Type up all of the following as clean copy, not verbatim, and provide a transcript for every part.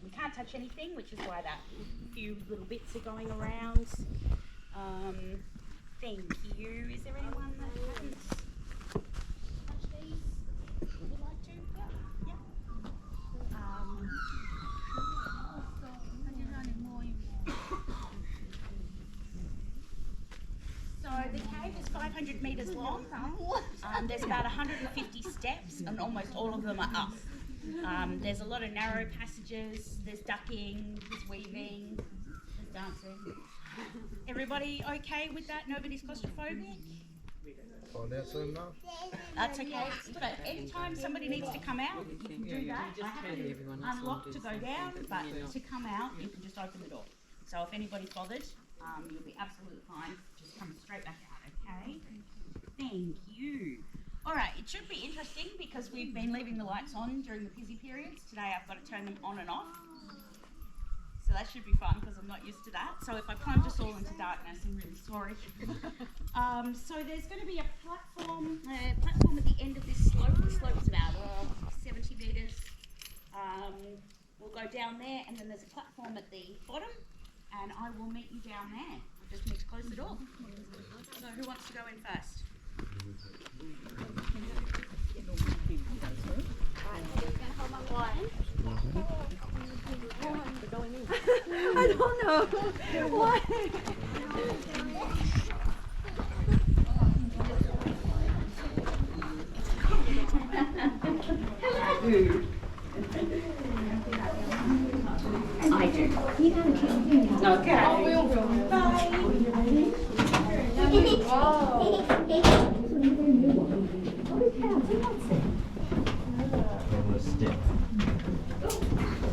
We can't touch anything, which is why that few little bits are going around. Thank you. Is there anyone that hasn't touched these? Would like to? Yeah. So the cave is 500 metres long. There's about 150 steps, and almost all of them are up. There's a lot of narrow passages. There's ducking, there's weaving, there's dancing. Everybody okay with that? Nobody's claustrophobic? That's okay. But anytime somebody needs to come out, you can do that. I have it unlocked to go down, but to come out, you can just open the door. So if anybody's bothered, you'll be absolutely fine. Just come straight back out, okay? Thank you. All right, it should be interesting because we've been leaving the lights on during the busy periods. Today I've got to turn them on and off. So that should be fun because I'm not used to that. So if I plunge us all into darkness, I'm really sorry. So there's going to be a platform at the end of this slope. The slope's about 70 metres. We'll go down there, and then there's a platform at the bottom, and I will meet you down there. I just need to close the door. So who wants to go in first? I don't know. Why? I do. Okay.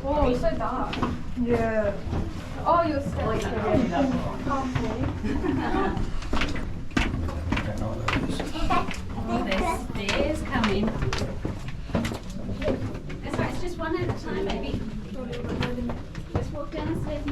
Oh, it's so dark. Yeah. Oh, you're steps. There's stairs coming. That's right, it's just one at a time, maybe. Just walk down the stairs.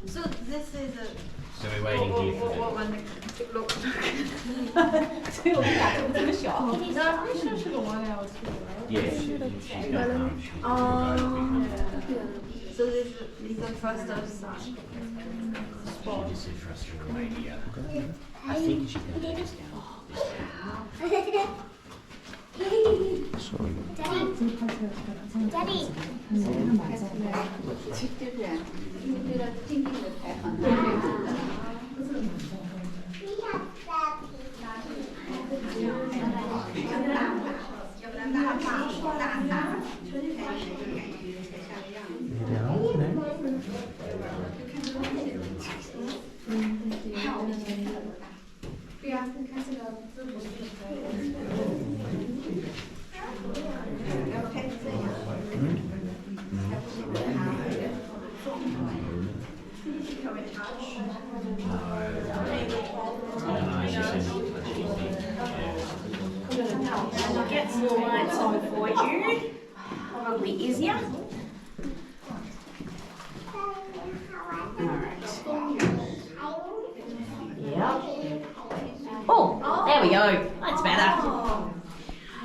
So this is a... So we're waiting here for what one looks Yeah, she's going home. So this is the first of such. She just said for us to remain here. I think she's going to take us down. Daddy. We'll get some lights on for you. Probably easier. Yep. Oh, there we go. That's better.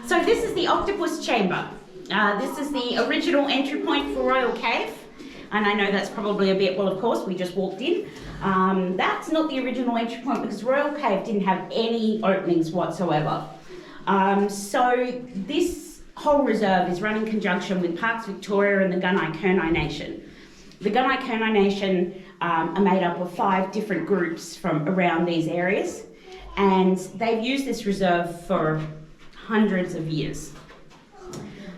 So So this is the octopus chamber. This is the original entry point for Royal Cave. And I know that's probably a bit, well, of course, we just walked in. That's not the original entry point because Royal Cave didn't have any openings whatsoever. So this whole reserve is run in conjunction with Parks Victoria and the Gunai-Kurnai Nation. The Gunai-Kurnai Nation are made up of 5 different groups from around these areas, and they've used this reserve for hundreds of years.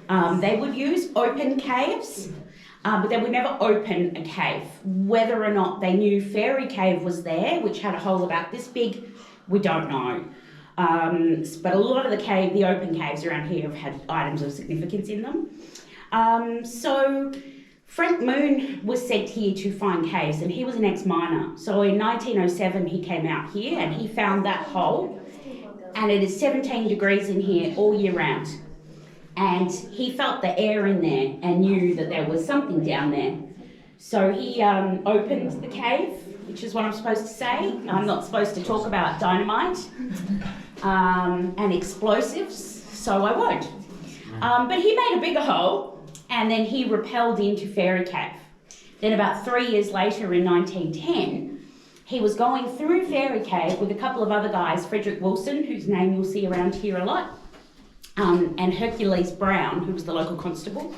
They would use open caves, but they would never open a cave. Whether or not they knew Fairy Cave was there, which had a hole about this big, we don't know. But a lot of the open caves around here have had items of significance in them. So Frank Moon was sent here to find caves, and he was an ex-miner. So in 1907 he came out here and he found that hole, and it is 17 degrees in here all year round. And he felt the air in there and knew that there was something down there. So he opened the cave, which is what I'm supposed to say. I'm not supposed to talk about dynamite and explosives, so I won't. But he made a bigger hole, and then he rappelled into Fairy Cave. Then about 3 years later in 1910, he was going through Fairy Cave with a couple of other guys, Frederick Wilson, whose name you'll see around here a lot, and Hercules Brown, who was the local constable.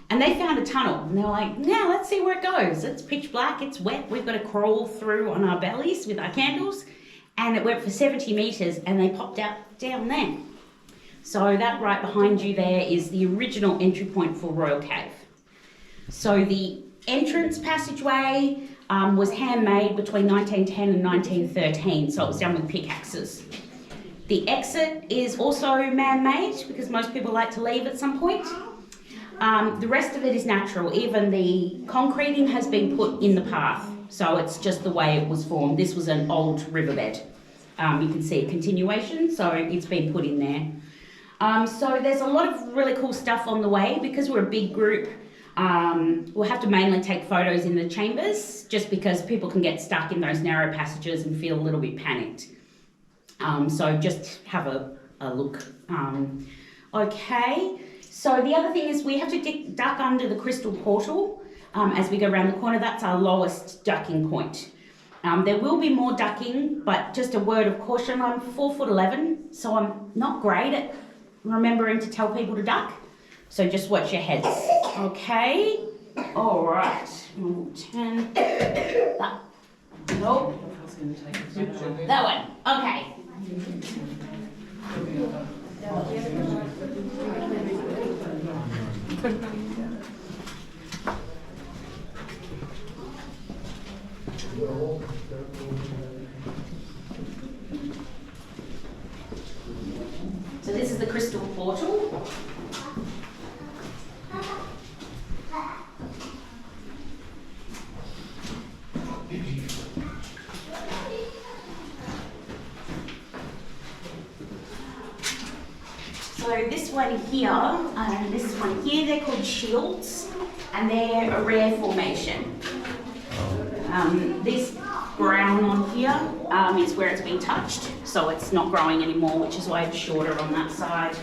And they found a tunnel, and they were like, now let's see where it goes. It's pitch black, it's wet, we've got to crawl through on our bellies with our candles. And it went for 70 metres, and they popped out down there. So that right behind you there is the original entry point for Royal Cave. So the entrance passageway was handmade between 1910 and 1913, so it was done with pickaxes. The exit is also man-made because most people like to leave at some point. The rest of it is natural. Even the concreting has been put in the path, so it's just the way it was formed. This was an old riverbed. You can see a continuation, so it's been put in there. So there's a lot of really cool stuff on the way. Because we're a big group, we'll have to mainly take photos in the chambers just because people can get stuck in those narrow passages and feel a little bit panicked. So just have a look. Okay, so the other thing is we have to duck under the crystal portal as we go around the corner. That's our lowest ducking point. There will be more ducking, but just a word of caution, I'm 4'11", so I'm not great at remembering to tell people to duck. So just watch your heads. Okay, all right, 10, that, nope, that one, okay. So this is the crystal portal. So this one here and this one here, they're called shields, and they're a rare formation. This brown on here is where it's been touched, so it's not growing anymore, which is why it's shorter on that side.